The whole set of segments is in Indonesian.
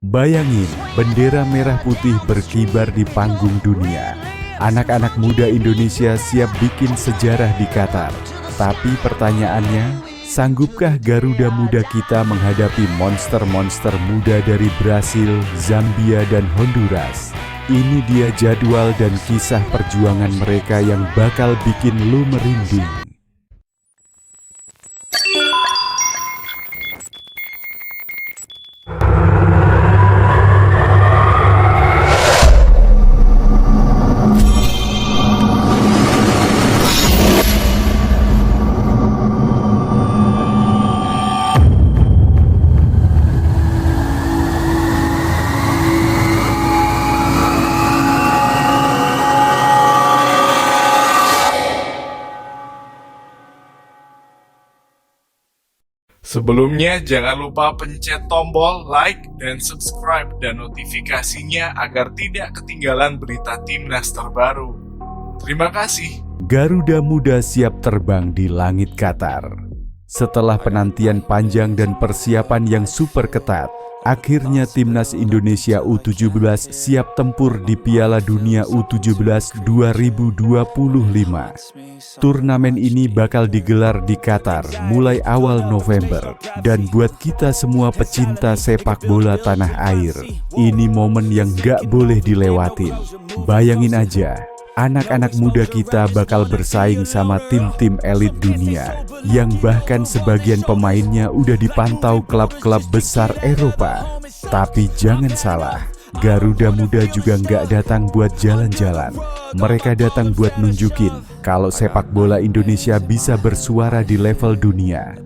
Bayangin, bendera merah putih berkibar di panggung dunia. Anak-anak muda Indonesia siap bikin sejarah di Qatar. Tapi pertanyaannya, sanggupkah Garuda Muda kita menghadapi monster-monster muda dari Brasil, Zambia, dan Honduras? Ini dia jadwal dan kisah perjuangan mereka yang bakal bikin lu merinding. Sebelumnya, jangan lupa pencet tombol like dan subscribe dan notifikasinya agar tidak ketinggalan berita Timnas terbaru. Terima kasih. Garuda Muda siap terbang di langit Qatar. Setelah penantian panjang dan persiapan yang super ketat, akhirnya Timnas Indonesia U17 siap tempur di Piala Dunia U17 2025. Turnamen ini bakal digelar di Qatar mulai awal November. Dan buat kita semua pecinta sepak bola tanah air, ini momen yang gak boleh dilewatin. Bayangin aja, anak-anak muda kita bakal bersaing sama tim-tim elit dunia, yang bahkan sebagian pemainnya udah dipantau klub-klub besar Eropa. Tapi jangan salah, Garuda Muda juga nggak datang buat jalan-jalan. Mereka datang buat nunjukin kalau sepak bola Indonesia bisa bersuara di level dunia.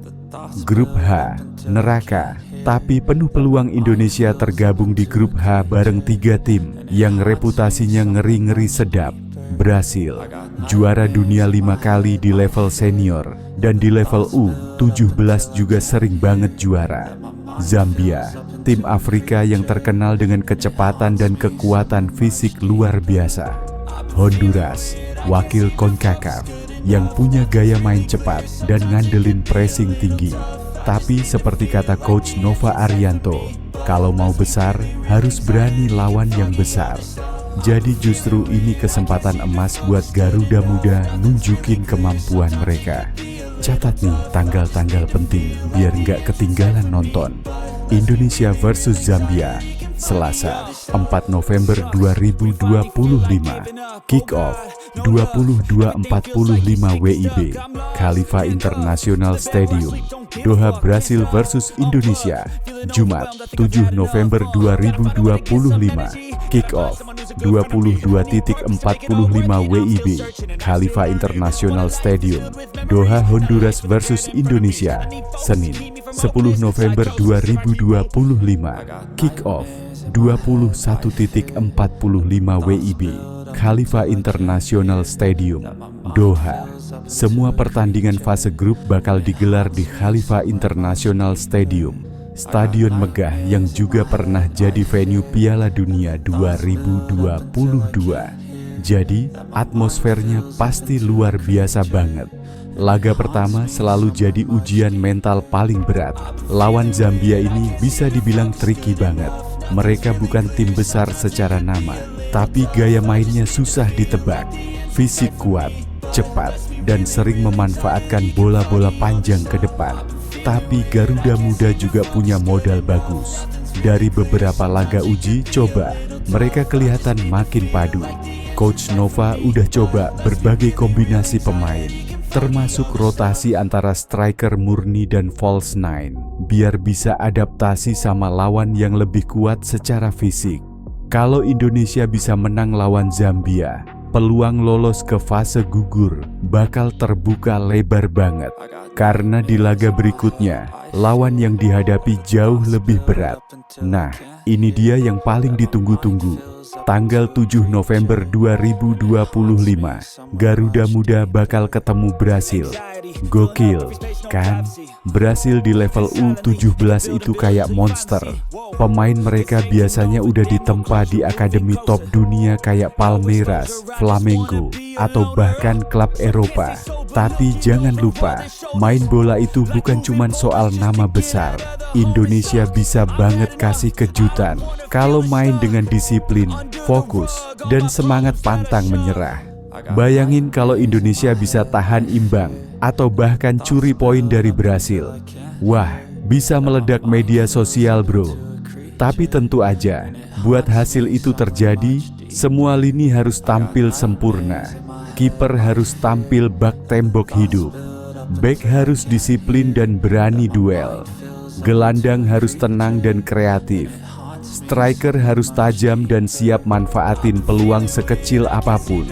Grup H, neraka, tapi penuh peluang Indonesia tergabung di Grup H bareng 3 tim yang reputasinya ngeri-ngeri sedap. Brasil, juara dunia 5 kali di level senior, dan di level U17 juga sering banget juara. Zambia, tim Afrika yang terkenal dengan kecepatan dan kekuatan fisik luar biasa. Honduras, wakil CONCACAF, yang punya gaya main cepat dan ngandelin pressing tinggi. Tapi seperti kata Coach Nova Arianto, kalau mau besar, harus berani lawan yang besar. Jadi justru ini kesempatan emas buat Garuda Muda nunjukin kemampuan mereka. Catat nih tanggal-tanggal penting biar nggak ketinggalan nonton. Indonesia versus Zambia, Selasa, 4 November 2025. Kick off 22.45 WIB, Khalifa International Stadium, Doha, Brasil versus Indonesia, Jumat, 7 November 2025. Kick off 22.45 WIB, Khalifa International Stadium, Doha, Honduras versus Indonesia, Senin, 10 November 2025. Kick off 21.45 WIB, Khalifa International Stadium, Doha. Semua pertandingan fase grup bakal digelar di Khalifa International Stadium, stadion megah yang juga pernah jadi venue Piala Dunia 2022. Jadi, atmosfernya pasti luar biasa banget. Laga pertama selalu jadi ujian mental paling berat. Lawan Zambia ini bisa dibilang tricky banget. Mereka bukan tim besar secara nama, tapi gaya mainnya susah ditebak. Fisik kuat, cepat, dan sering memanfaatkan bola-bola panjang ke depan. Tapi Garuda Muda juga punya modal bagus. Dari beberapa laga uji coba, mereka kelihatan makin padu. Coach Nova udah coba berbagai kombinasi pemain, termasuk rotasi antara striker murni dan false nine, biar bisa adaptasi sama lawan yang lebih kuat secara fisik. Kalau Indonesia bisa menang lawan Zambia, peluang lolos ke fase gugur bakal terbuka lebar banget. Karena di laga berikutnya, lawan yang dihadapi jauh lebih berat. Nah, ini dia yang paling ditunggu-tunggu. Tanggal 7 November 2025, Garuda Muda bakal ketemu Brasil. Gokil, kan? Brasil di level U17 itu kayak monster. Pemain mereka biasanya udah ditempa di akademi top dunia kayak Palmeiras, Flamengo, atau bahkan klub Eropa. Tapi jangan lupa, main bola itu bukan cuma soal nama besar. Indonesia bisa banget kasih kejutan kalau main dengan disiplin, fokus, dan semangat pantang menyerah. Bayangin kalau Indonesia bisa tahan imbang atau bahkan curi poin dari Brasil. Wah, bisa meledak media sosial, bro. Tapi tentu aja, buat hasil itu terjadi, semua lini harus tampil sempurna. Kiper harus tampil bak tembok hidup. Bek harus disiplin dan berani duel. Gelandang harus tenang dan kreatif. Striker harus tajam dan siap manfaatin peluang sekecil apapun.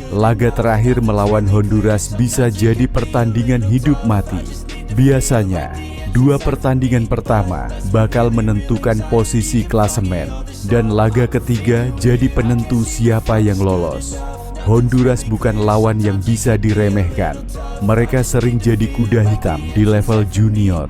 Laga terakhir melawan Honduras bisa jadi pertandingan hidup mati. Biasanya, 2 pertandingan pertama bakal menentukan posisi klasemen, dan laga ketiga jadi penentu siapa yang lolos. Honduras bukan lawan yang bisa diremehkan. Mereka sering jadi kuda hitam di level junior.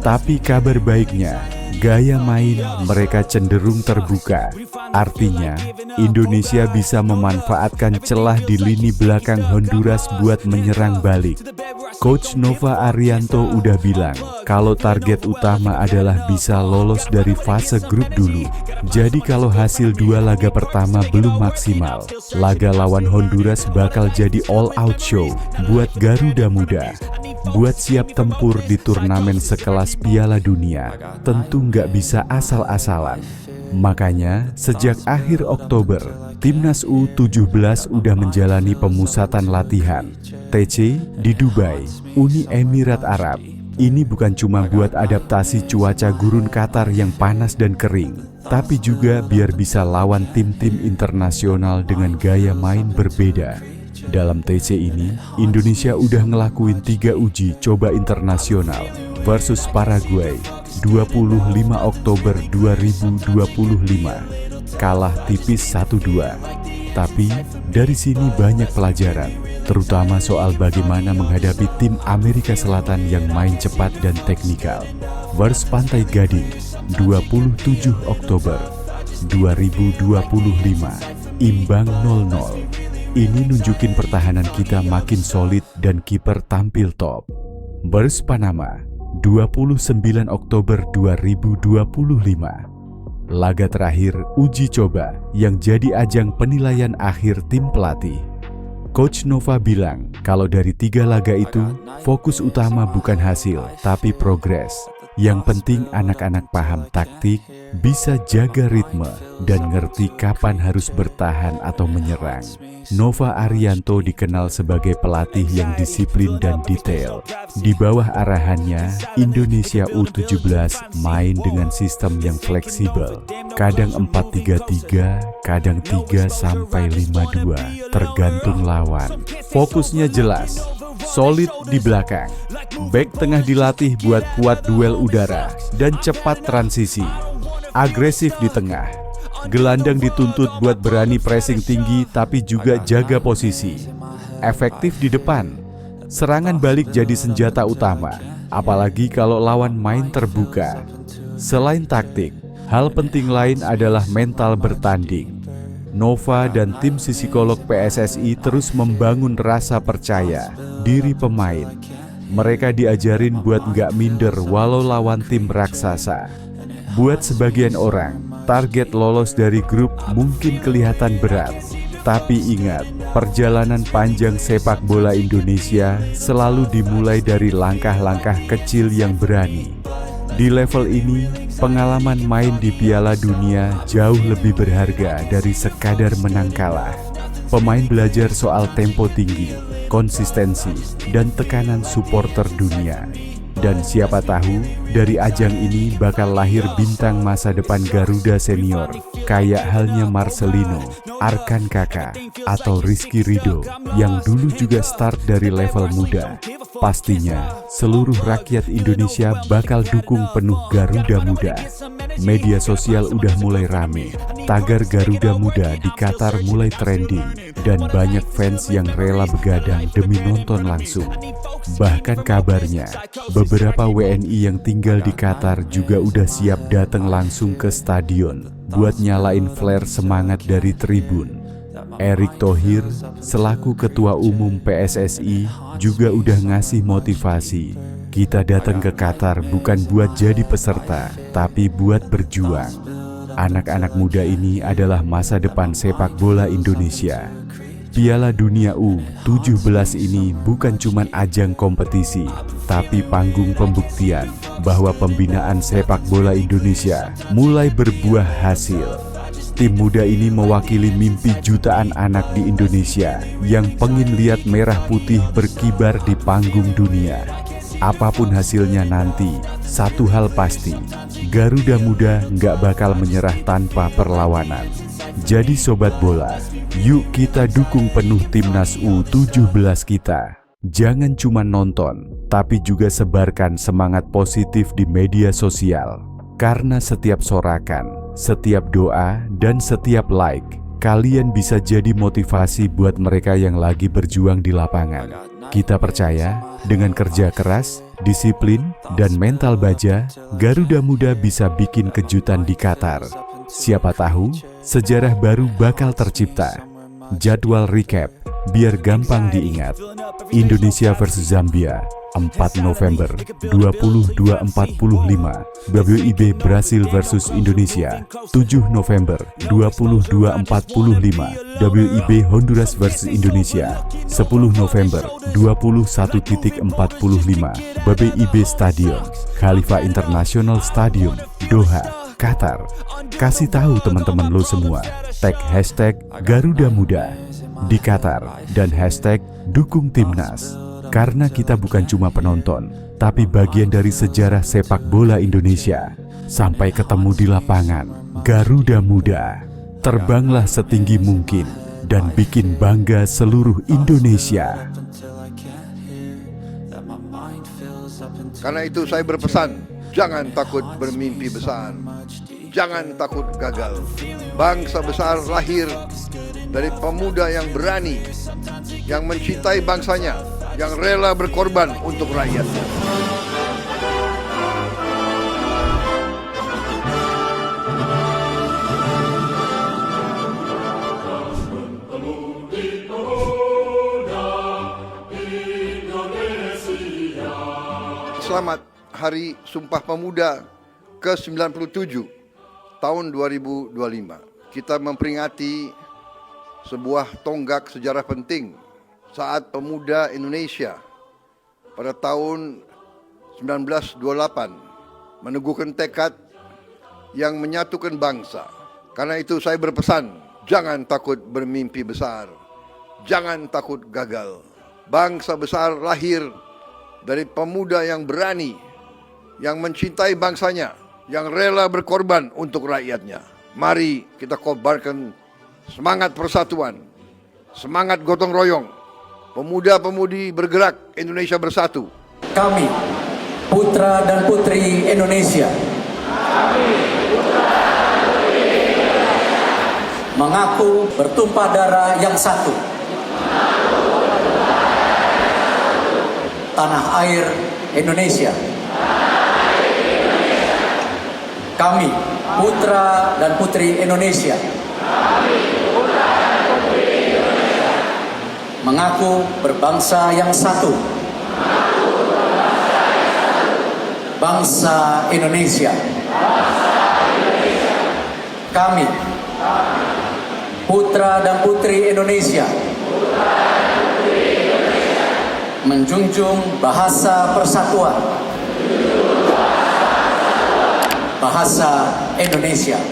Tapi kabar baiknya, gaya main mereka cenderung terbuka. Artinya, Indonesia bisa memanfaatkan celah di lini belakang Honduras buat menyerang balik. Coach Nova Arianto udah bilang kalau target utama adalah bisa lolos dari fase grup dulu. Jadi kalau hasil 2 laga pertama belum maksimal, laga lawan Honduras bakal jadi all out show buat Garuda Muda. Buat siap tempur di turnamen sekelas Piala Dunia, tentu nggak bisa asal-asalan. Makanya, sejak akhir Oktober, Timnas U17 udah menjalani pemusatan latihan TC di Dubai, Uni Emirat Arab. Ini bukan cuma buat adaptasi cuaca gurun Qatar yang panas dan kering, tapi juga biar bisa lawan tim-tim internasional dengan gaya main berbeda. Dalam TC ini, Indonesia udah ngelakuin 3 uji coba internasional versus Paraguay 25 Oktober 2025. Kalah tipis 1-2. Tapi dari sini banyak pelajaran, terutama soal bagaimana menghadapi tim Amerika Selatan yang main cepat dan teknikal. Versus Pantai Gading 27 Oktober 2025. Imbang 0-0. Ini nunjukin pertahanan kita makin solid dan kiper tampil top. Versus Panama 29 Oktober 2025. Laga terakhir uji coba yang jadi ajang penilaian akhir tim pelatih. Coach Nova bilang kalau dari 3 laga itu, fokus utama bukan hasil, tapi progres. Yang penting anak-anak paham taktik, bisa jaga ritme, dan ngerti kapan harus bertahan atau menyerang. Nova Arianto dikenal sebagai pelatih yang disiplin dan detail. Di bawah arahannya, Indonesia U17 main dengan sistem yang fleksibel. Kadang 4-3-3, kadang 3-5-2, tergantung lawan. Fokusnya jelas, solid di belakang. Bek tengah dilatih buat kuat duel udara dan cepat transisi. Agresif di tengah. Gelandang dituntut buat berani pressing tinggi tapi juga jaga posisi. Efektif di depan. Serangan balik jadi senjata utama, apalagi kalau lawan main terbuka. Selain taktik, hal penting lain adalah mental bertanding. Nova dan tim psikolog PSSI terus membangun rasa percaya diri pemain. Mereka diajarin buat nggak minder walau lawan tim raksasa. Buat sebagian orang, target lolos dari grup mungkin kelihatan berat. Tapi ingat, perjalanan panjang sepak bola Indonesia selalu dimulai dari langkah-langkah kecil yang berani. Di level ini, pengalaman main di Piala Dunia jauh lebih berharga dari sekadar menang kalah. Pemain belajar soal tempo tinggi, konsistensi, dan tekanan supporter dunia. Dan siapa tahu, dari ajang ini bakal lahir bintang masa depan Garuda senior, kayak halnya Marcelino, Arkan Kakak, atau Rizky Ridho, yang dulu juga start dari level muda. Pastinya, seluruh rakyat Indonesia bakal dukung penuh Garuda Muda. media sosial udah mulai rame. Tagar Garuda Muda di Qatar mulai trending dan banyak fans yang rela begadang demi nonton langsung. Bahkan kabarnya, beberapa WNI yang tinggal di Qatar juga udah siap datang langsung ke stadion buat nyalain flare semangat dari tribun. Erick Thohir, selaku Ketua Umum PSSI, juga udah ngasih motivasi. Kita datang ke Qatar bukan buat jadi peserta, tapi buat berjuang. Anak-anak muda ini adalah masa depan sepak bola Indonesia. Piala Dunia U17 ini bukan cuma ajang kompetisi, tapi panggung pembuktian bahwa pembinaan sepak bola Indonesia mulai berbuah hasil. Tim muda ini mewakili mimpi jutaan anak di Indonesia yang pengen lihat merah putih berkibar di panggung dunia. Apapun hasilnya nanti, satu hal pasti, Garuda Muda nggak bakal menyerah tanpa perlawanan. Jadi sobat bola, yuk kita dukung penuh timnas U17 kita. Jangan cuma nonton, tapi juga sebarkan semangat positif di media sosial. Karena setiap sorakan, setiap doa, dan setiap like, kalian bisa jadi motivasi buat mereka yang lagi berjuang di lapangan. Kita percaya, dengan kerja keras, disiplin, dan mental baja, Garuda Muda bisa bikin kejutan di Qatar. Siapa tahu, sejarah baru bakal tercipta. Jadwal recap, biar gampang diingat. Indonesia versus Zambia, 4 November 22.45. WIB Brasil versus Indonesia, 7 November 22.45. WIB Honduras versus Indonesia, 10 November 21.45. WIB Stadion, Khalifa International Stadium, Doha, Qatar. Kasih tahu teman-teman lo semua, tag hashtag Garuda Muda di Qatar dan hashtag dukung timnas. Karena kita bukan cuma penonton, tapi bagian dari sejarah sepak bola Indonesia. Sampai ketemu di lapangan, Garuda Muda. Terbanglah setinggi mungkin dan bikin bangga seluruh Indonesia. Karena itu saya berpesan, jangan takut bermimpi besar. Jangan takut gagal. Bangsa besar lahir dari pemuda yang berani, yang mencintai bangsanya, yang rela berkorban untuk rakyatnya. Selamat Hari Sumpah Pemuda ke-97 tahun 2025. Kita memperingati sebuah tonggak sejarah penting saat pemuda Indonesia pada tahun 1928 meneguhkan tekad yang menyatukan bangsa. Karena itu saya berpesan, jangan takut bermimpi besar, jangan takut gagal. Bangsa besar lahir dari pemuda yang berani, yang mencintai bangsanya, yang rela berkorban untuk rakyatnya. Mari kita kobarkan semangat persatuan, semangat gotong royong. Pemuda-pemudi bergerak, Indonesia bersatu. Kami, putra dan putri Indonesia, mengaku bertumpah darah yang satu. Tanah air Indonesia. Kami, putra dan putri Indonesia, mengaku berbangsa yang satu. Bangsa Indonesia. Kami, putra dan putri Indonesia, menjunjung bahasa persatuan, bahasa Indonesia.